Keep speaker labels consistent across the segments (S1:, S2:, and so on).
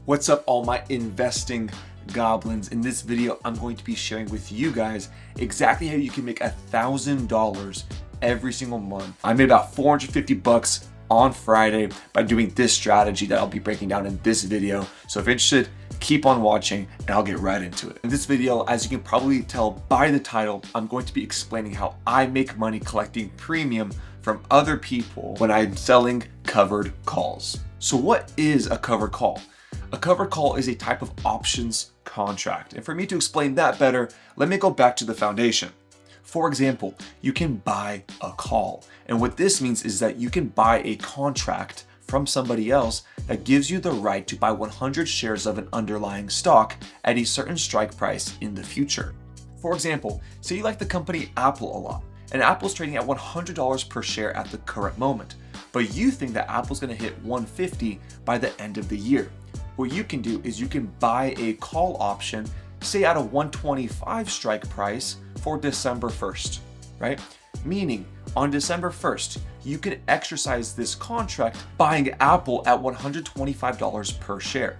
S1: What's up, all my investing goblins? In this video, I'm going to be sharing with you guys exactly how you can make $1,000 every single month. I made about 450 bucks on Friday by doing this strategy that I'll be breaking down in this video. So if you're interested, keep on watching and I'll get right into it. In this video, as you can probably tell by the title, I'm going to be explaining how I make money collecting premium from other people when I'm selling covered calls. So what is a covered call? A covered call is a type of options contract. And for me to explain that better, let me go back to the foundation. For example, you can buy a call. And what this means is that you can buy a contract from somebody else that gives you the right to buy 100 shares of an underlying stock at a certain strike price in the future. For example, say you like the company Apple a lot, and Apple's trading at $100 per share at the current moment, but you think that Apple's gonna hit 150 by the end of the year. What you can do is you can buy a call option, say at a 125 strike price for December 1st, right? Meaning on December 1st, you can exercise this contract buying Apple at $125 per share.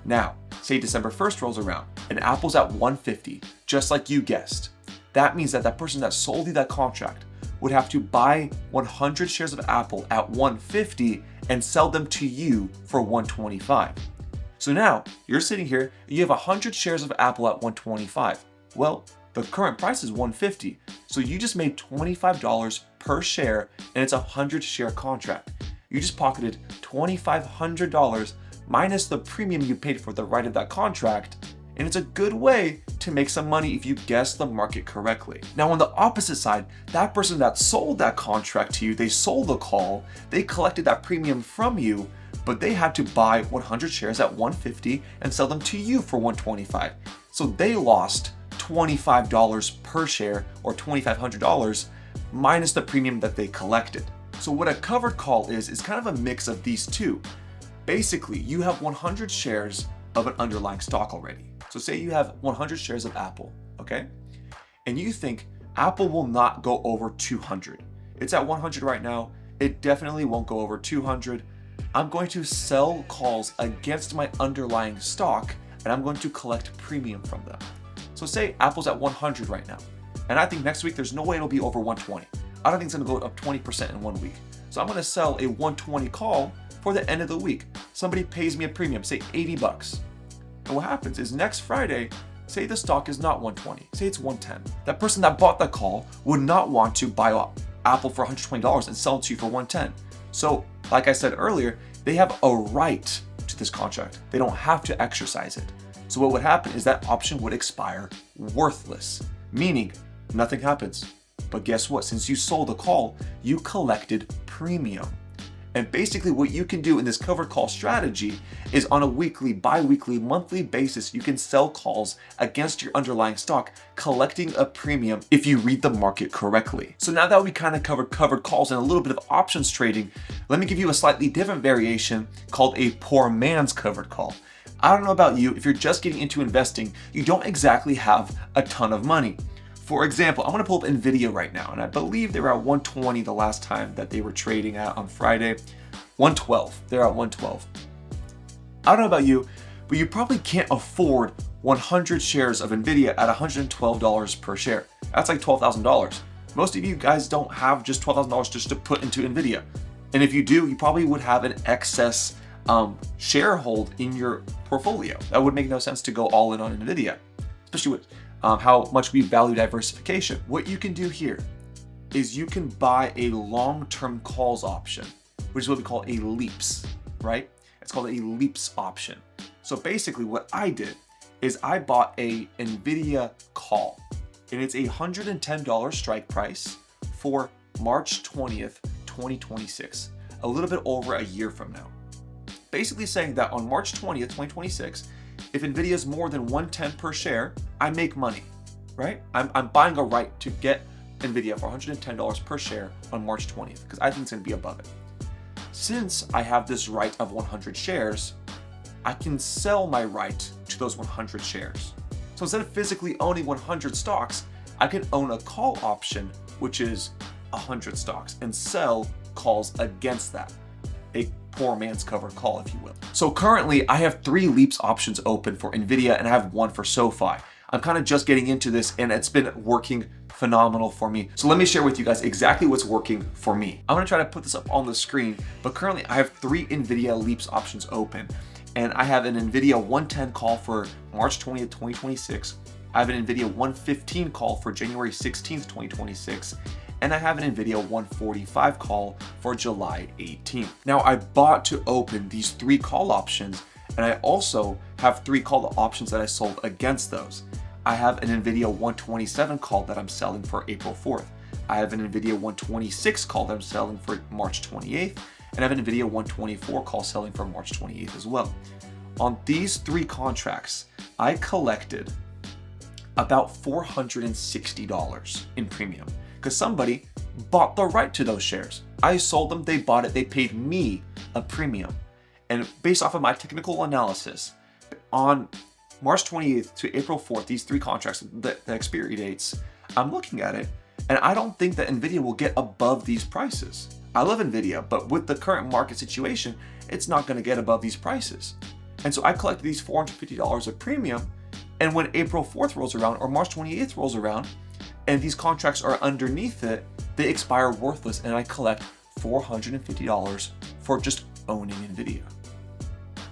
S1: Now, say December 1st rolls around and Apple's at 150, just like you guessed. That means that that person that sold you that contract would have to buy 100 shares of Apple at 150 and sell them to you for 125. So now you're sitting here, you have 100 shares of Apple at 125. Well, the current price is 150. So you just made $25 per share and it's a 100 share contract. You just pocketed $2,500 minus the premium you paid for the right of that contract. And it's a good way to make some money if you guess the market correctly. Now on the opposite side, that person that sold that contract to you, they sold the call, they collected that premium from you, but they had to buy 100 shares at 150 and sell them to you for 125. So they lost $25 per share or $2,500 minus the premium that they collected. So what a covered call is kind of a mix of these two. Basically, you have 100 shares of an underlying stock already. So say you have 100 shares of Apple, okay? And you think Apple will not go over 200. It's at 100 right now. It definitely won't go over 200. I'm going to sell calls against my underlying stock and I'm going to collect premium from them. So say Apple's at 100 right now. And I think next week there's no way it'll be over 120. I don't think it's gonna go up 20% in 1 week. So I'm gonna sell a 120 call for the end of the week. Somebody pays me a premium, say 80 bucks. And what happens is next Friday, say the stock is not 120, say it's 110. That person that bought that call would not want to buy Apple for $120 and sell it to you for 110. So like I said earlier, they have a right to this contract. They don't have to exercise it. So what would happen is that option would expire worthless, meaning nothing happens. But guess what? Since you sold the call, you collected premium. And basically what you can do in this covered call strategy is on a weekly, bi-weekly, monthly basis, you can sell calls against your underlying stock, collecting a premium if you read the market correctly. So now that we kind of covered covered calls and a little bit of options trading, let me give you a slightly different variation called a poor man's covered call. I don't know about you, if you're just getting into investing, you don't exactly have a ton of money. For example, I'm gonna pull up Nvidia right now, and I believe they were at 120 the last time that they were trading at on Friday. 112, they're at 112. I don't know about you, but you probably can't afford 100 shares of Nvidia at $112 per share. That's like $12,000. Most of you guys don't have just $12,000 just to put into Nvidia. And if you do, you probably would have an excess sharehold in your portfolio. That would make no sense to go all in on Nvidia, especially with how much we value diversification. What you can do here is you can buy a long-term calls option, which is what we call a LEAPS, right? It's called a LEAPS option. So basically what I did is I bought a Nvidia call, and it's a $110 strike price for March 20th, 2026, a little bit over a year from now. Basically saying that on March 20th, 2026, if Nvidia is more than 110 per share, I make money, right? I'm buying a right to get Nvidia for $110 per share on March 20th because I think it's gonna be above it. Since I have this right of 100 shares, I can sell my right to those 100 shares. So instead of physically owning 100 stocks, I can own a call option, which is 100 stocks, and sell calls against that. A poor man's covered call, if you will. So currently I have 3 Leaps options open for NVIDIA and I have 1 for SoFi. I'm kind of just getting into this and it's been working phenomenal for me. So let me share with you guys exactly what's working for me. I'm gonna try to put this up on the screen, but currently I have 3 NVIDIA Leaps options open. And I have an NVIDIA 110 call for March 20th, 2026. I have an NVIDIA 115 call for January 16th, 2026. And I have an NVIDIA 145 call for July 18th. Now I bought to open these 3 call options, and I also have 3 call options that I sold against those. I have an NVIDIA 127 call that I'm selling for April 4th. I have an NVIDIA 126 call that I'm selling for March 28th, and I have an NVIDIA 124 call selling for March 28th as well. On these 3 contracts, I collected about $460 in premium because somebody bought the right to those shares. I sold them, they bought it, they paid me a premium. And based off of my technical analysis, on March 28th to April 4th, these 3 contracts, the expiry dates, I'm looking at it, and I don't think that NVIDIA will get above these prices. I love NVIDIA, but with the current market situation, it's not gonna get above these prices. And so I collected these $450 of premium, and when April 4th rolls around or March 28th rolls around, and these contracts are underneath it, they expire worthless, and I collect $450 for just owning NVIDIA.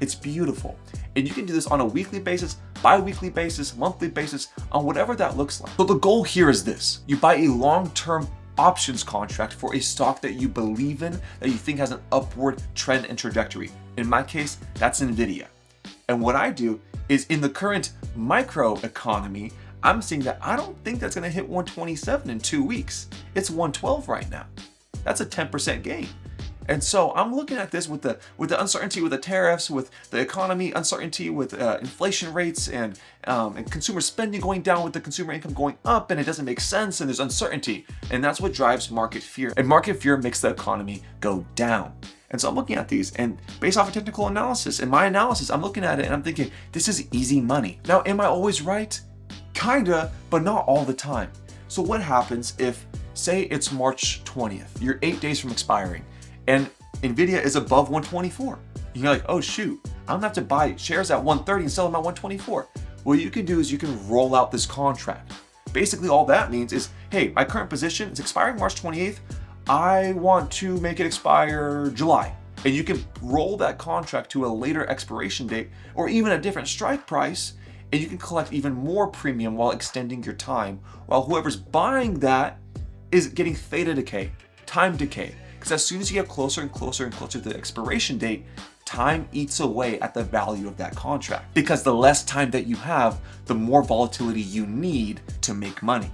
S1: It's beautiful. And you can do this on a weekly basis, bi-weekly basis, monthly basis, on whatever that looks like. So the goal here is this. You buy a long-term options contract for a stock that you believe in, that you think has an upward trend and trajectory. In my case, that's NVIDIA. And what I do is in the current micro economy, I'm seeing that I don't think that's gonna hit 127 in 2 weeks. It's 112 right now. That's a 10% gain. And so I'm looking at this with the uncertainty with the tariffs, with the economy uncertainty, with inflation rates and consumer spending going down, with the consumer income going up, and it doesn't make sense, and there's uncertainty. And that's what drives market fear. And market fear makes the economy go down. And so I'm looking at these, and based off of technical analysis and my analysis, I'm looking at it and I'm thinking, this is easy money. Now, am I always right? Kinda, but not all the time. So what happens if, say it's March 20th, you're 8 days from expiring, and NVIDIA is above 124. You're like, oh shoot, I'm gonna have to buy shares at 130 and sell them at 124. What you can do is you can roll out this contract. Basically all that means is, hey, my current position is expiring March 28th. I want to make it expire July. And you can roll that contract to a later expiration date or even a different strike price, and you can collect even more premium while extending your time, while whoever's buying that is getting theta decay, time decay. Because as soon as you get closer and closer and closer to the expiration date, time eats away at the value of that contract. Because the less time that you have, the more volatility you need to make money.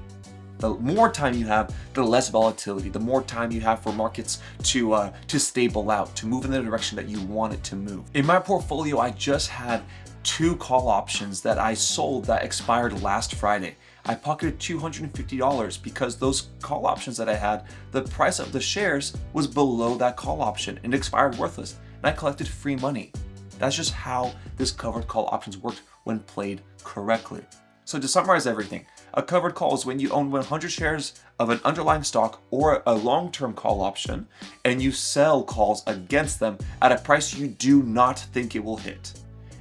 S1: The more time you have, the less volatility, the more time you have for markets to stable out, to move in the direction that you want it to move. In my portfolio, I just had 2 call options that I sold that expired last Friday. I pocketed $250 because those call options that I had, the price of the shares was below that call option and expired worthless, and I collected free money. That's just how this covered call options worked when played correctly. So to summarize everything, a covered call is when you own 100 shares of an underlying stock or a long-term call option, and you sell calls against them at a price you do not think it will hit.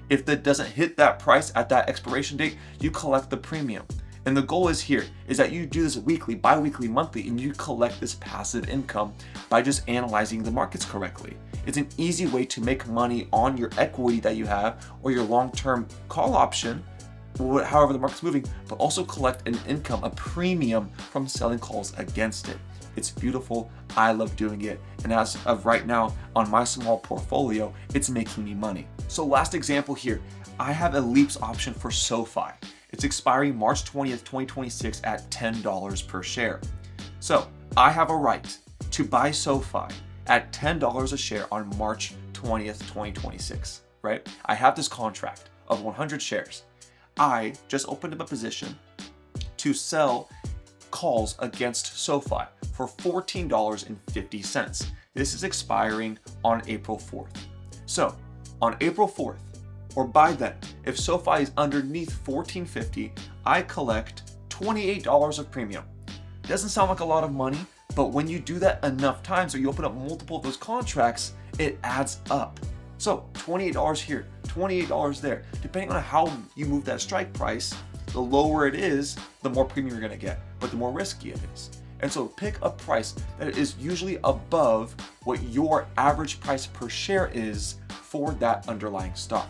S1: If that doesn't hit that price at that expiration date, you collect the premium. And the goal is here is that you do this weekly, bi-weekly, monthly, and you collect this passive income by just analyzing the markets correctly. It's an easy way to make money on your equity that you have or your long-term call option, however the market's moving, but also collect an income, a premium from selling calls against it. It's beautiful. I love doing it. And as of right now, on my small portfolio, it's making me money. So last example here, I have a Leaps option for SoFi. It's expiring March 20th, 2026 at $10 per share. So I have a right to buy SoFi at $10 a share on March 20th, 2026, right? I have this contract of 100 shares. I just opened up a position to sell calls against SoFi for $14.50. This is expiring on April 4th. So on April 4th, or by then, if SoFi is underneath $14.50, I collect $28 of premium. Doesn't sound like a lot of money, but when you do that enough times or you open up multiple of those contracts, it adds up. So $28 here, $28 there. Depending on how you move that strike price, the lower it is, the more premium you're gonna get, but the more risky it is. And so pick a price that is usually above what your average price per share is for that underlying stock.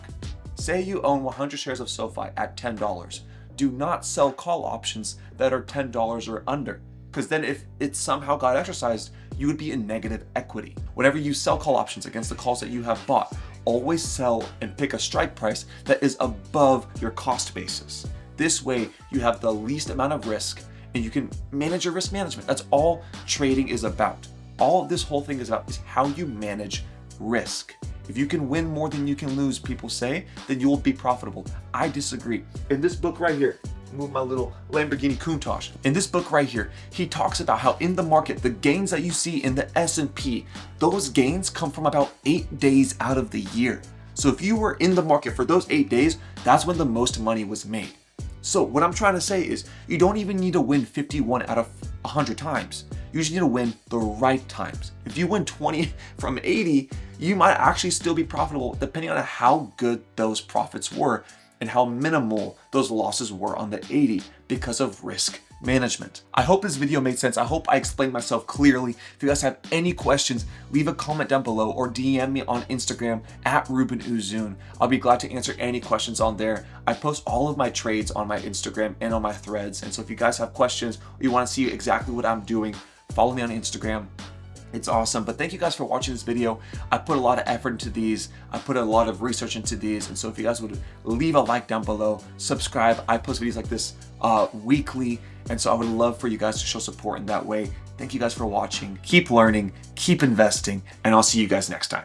S1: Say you own 100 shares of SoFi at $10. Do not sell call options that are $10 or under, because then if it somehow got exercised, you would be in negative equity. Whenever you sell call options against the calls that you have bought, always sell and pick a strike price that is above your cost basis. This way, you have the least amount of risk and you can manage your risk management. That's all trading is about. All this whole thing is about is how you manage risk. If you can win more than you can lose, people say, then you will be profitable. I disagree. In this book right here, move my little Lamborghini Countach. In this book right here, he talks about how in the market, the gains that you see in the S&P, those gains come from about 8 days out of the year. So if you were in the market for those 8 days, that's when the most money was made. So what I'm trying to say is you don't even need to win 51 out of 100 times. You just need to win the right times. If you win 20 from 80, you might actually still be profitable depending on how good those profits were and how minimal those losses were on the 80 because of risk management. I hope this video made sense. I hope I explained myself clearly. If you guys have any questions, leave a comment down below or DM me on Instagram at Ruben Uzun. I'll be glad to answer any questions on there. I post all of my trades on my Instagram and on my threads. And so if you guys have questions or you want to see exactly what I'm doing, follow me on Instagram. It's awesome. But thank you guys for watching this video. I put a lot of effort into these. I put a lot of research into these. And so if you guys would leave a like down below, subscribe. I post videos like this weekly. And so I would love for you guys to show support in that way. Thank you guys for watching. Keep learning, keep investing, and I'll see you guys next time.